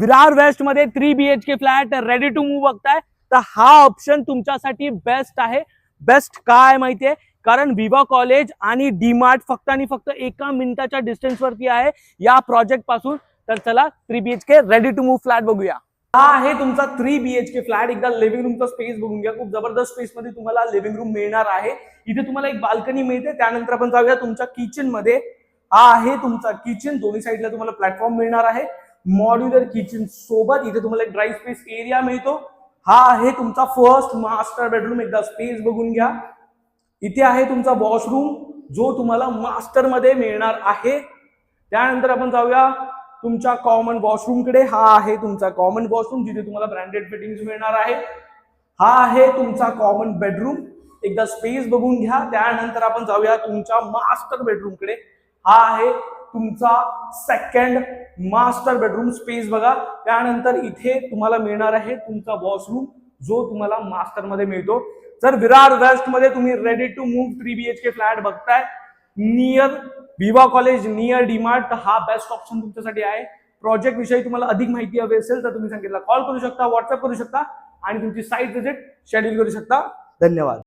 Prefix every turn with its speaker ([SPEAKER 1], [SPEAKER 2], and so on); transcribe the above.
[SPEAKER 1] Virar west मध्ये 3 BHK flat ready to move बघताय तर हा ऑप्शन तुमच्यासाठी बेस्ट आहे. बेस्ट काय माहितीये, कारण विवा कॉलेज आणि डीमार्ट फक्त आणि फक्त 1 मिनिटाच्या डिस्टन्स वरती आहे या प्रोजेक्ट पासून. तर चला 3 BHK ready to move flat बघूया. हा आहे तुमचा 3 BHK फ्लॅट. एकदा लिव्हिंग रूमचा स्पेस बघून घ्या. खूप जबरदस्त स्पेस मध्ये तुम्हाला लिव्हिंग रूम मिळणार आहे. इथे तुम्हाला एक बाल्कनी मिळते. त्यानंतर आपण जाऊया तुमच्या किचन मध्ये. हा आहे तुमचा किचन. दोन्ही साईडला तुम्हाला प्लॅटफॉर्म मिळणार आहे. मॉड्युलर किचन सोबत इथे तुम्हाला एक ड्राय स्पेस एरिया मिळतो. हा आहे तुमचा फर्स्ट मास्टर बेडरूम. एकदा स्पेस बघून घ्या. इथे आहे तुमचा वॉशरूम जो तुम्हाला मास्टर मध्ये मिळणार आहे. त्यानंतर आपण जाऊया तुमच्या कॉमन वॉशरूम कडे. हा आहे तुमचा कॉमन वॉशरूम जिथे तुम्हाला ब्रँडेड फिटिंग्स मिळणार आहे. हा आहे तुमचा कॉमन बेडरूम. एकदा स्पेस बघून घ्या. त्यानंतर आपण जाऊया तुमच्या मास्टर बेडरूम कडे. हा आहे तुमचा सेकंड मास्टर बेडरूम. स्पेस बघा. त्यानंतर इथे तुम्हाला मिळणार आहे तुमचा वॉशरूम जो तुम्हाला मास्टर मध्ये मिळतो. जर विरार वेस्ट मध्ये तुम्ही ready to move 3 BHK flat बघताय near Viva college, near DMart, हा बेस्ट ऑप्शन तुमच्यासाठी आहे. प्रोजेक्ट विषयी तुम्हाला अधिक माहिती हवी असेल तर तुम्ही संकेतला कॉल करू शकता, व्हॉट्सअप करू शकता आणि तुमची साईट व्हिजिट शेड्यूल करू शकता. धन्यवाद.